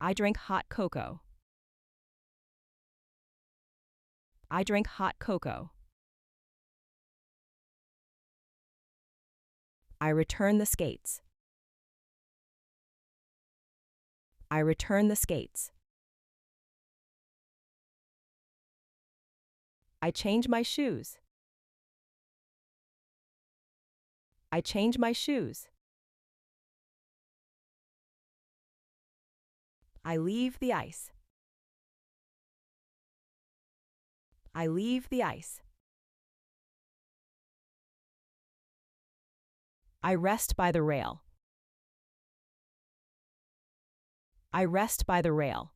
I drink hot cocoa. I drink hot cocoa. I return the skates. I return the skates. I change my shoes. I change my shoes. I leave the ice. I leave the ice. I rest by the rail. I rest by the rail.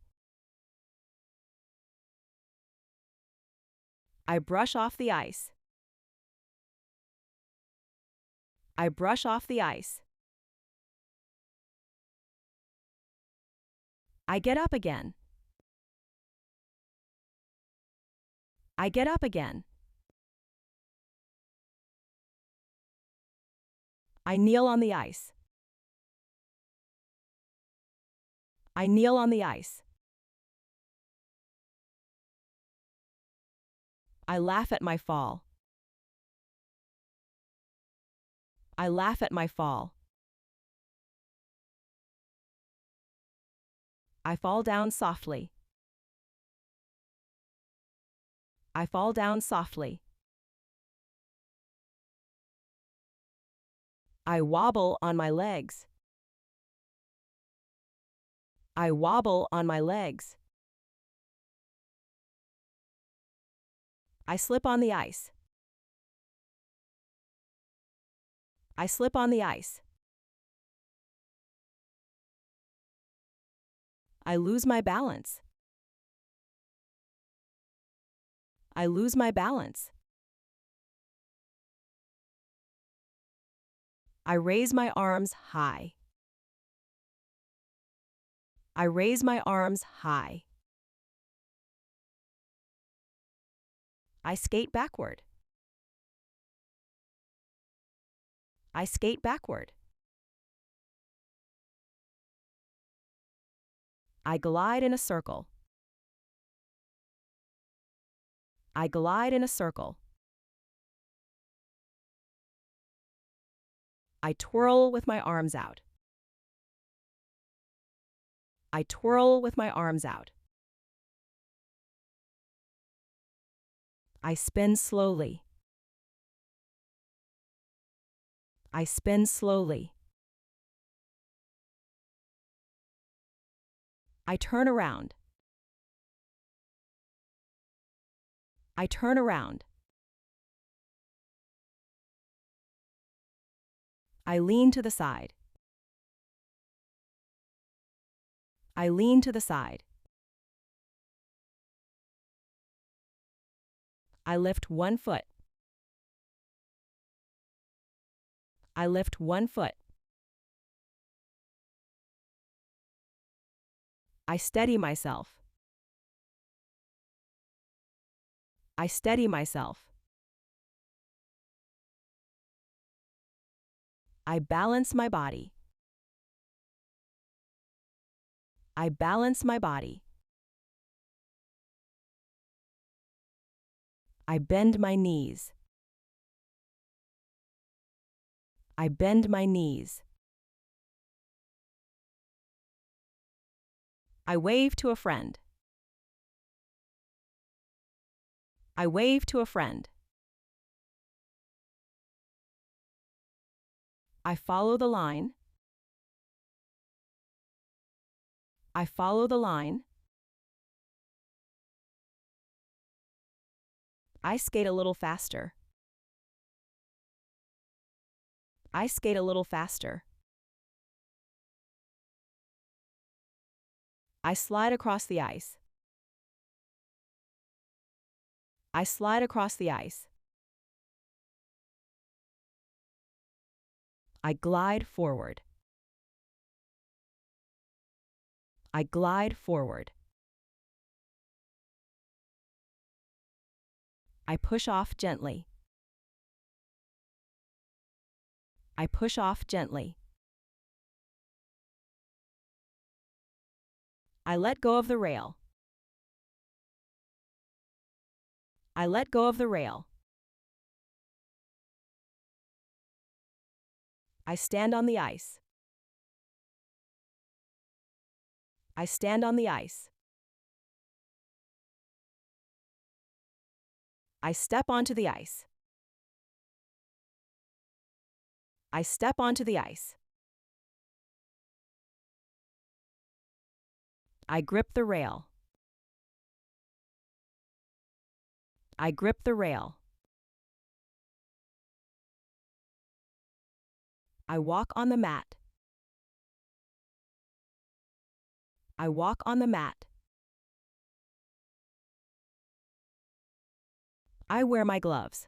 I brush off the ice. I brush off the ice. I get up again. I get up again. I kneel on the ice. I kneel on the ice. I laugh at my fall. I laugh at my fall. I fall down softly. I fall down softly. I wobble on my legs. I wobble on my legs. I slip on the ice. I slip on the ice. I lose my balance. I lose my balance. I raise my arms high. I raise my arms high. I skate backward. I skate backward. I glide in a circle. I glide in a circle. I twirl with my arms out. I twirl with my arms out. I spin slowly. I spin slowly. I turn around. I turn around. I lean to the side. I lean to the side. I lift one foot. I lift one foot. I steady myself. I steady myself. I balance my body. I balance my body. I bend my knees. I bend my knees. I wave to a friend. I wave to a friend. I follow the line. I follow the line. I skate a little faster. I skate a little faster. I slide across the ice. I slide across the ice. I glide forward. I glide forward. I push off gently. I push off gently. I let go of the rail. I let go of the rail. I stand on the ice. I stand on the ice. I step onto the ice. I step onto the ice. I grip the rail. I grip the rail. I walk on the mat. I walk on the mat. I wear my gloves.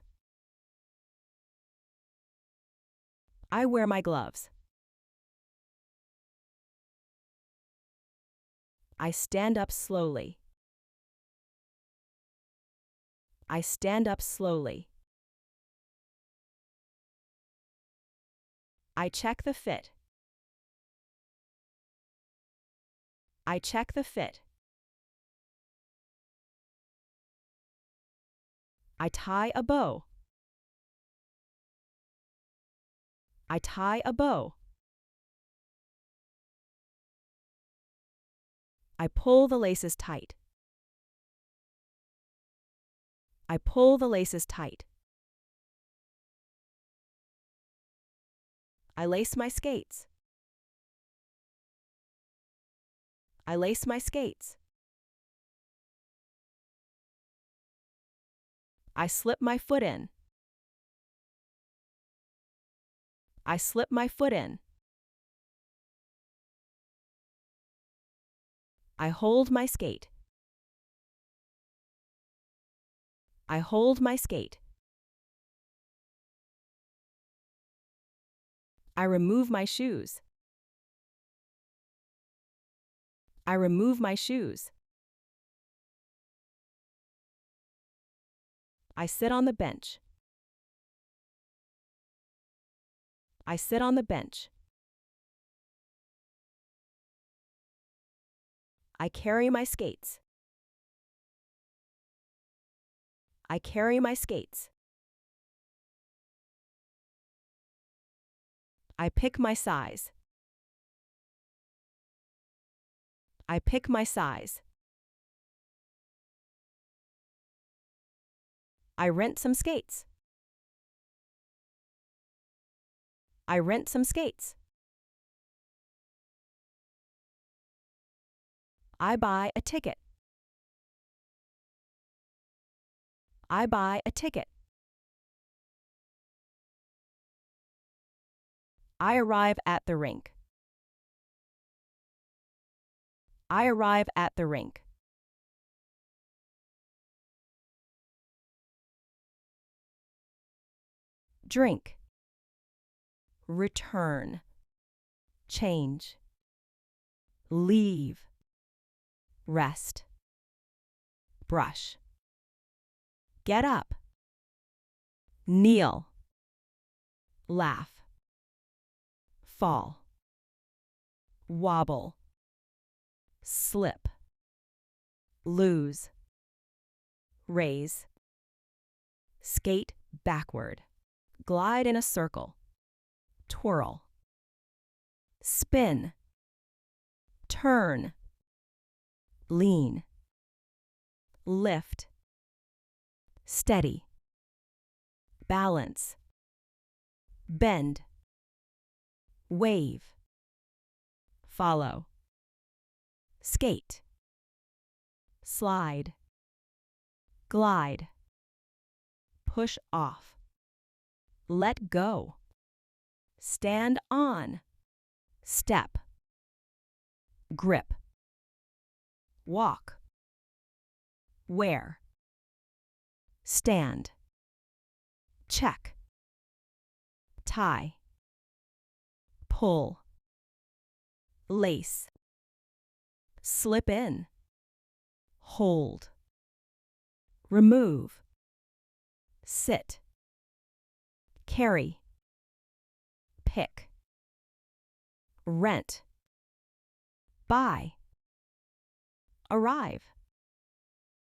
I wear my gloves. I stand up slowly. I stand up slowly. I check the fit. I check the fit. I tie a bow. I tie a bow. I pull the laces tight. I pull the laces tight. I lace my skates. I lace my skates. I slip my foot in. I slip my foot in. I hold my skate. I hold my skate. I remove my shoes. I remove my shoes. I sit on the bench. I sit on the bench. I carry my skates. I carry my skates. I pick my size. I pick my size. I rent some skates. I rent some skates. I buy a ticket. I buy a ticket. I arrive at the rink. I arrive at the rink. Drink. Return. Change. Leave. Rest. Brush. Get up. Kneel. Laugh. Fall. Wobble. Slip. Lose. Raise. Skate backward. Glide in a circle. Twirl. Spin. Turn. Lean. Lift. Steady. Balance. Bend. Wave. Follow. Skate. Slide. Glide. Push off. Let go. Stand on. Step. Grip. Walk. Wear. Stand. Check. Tie. Pull. Lace. Slip in. Hold. Remove. Sit. Carry. Pick. Rent. Buy. arrive,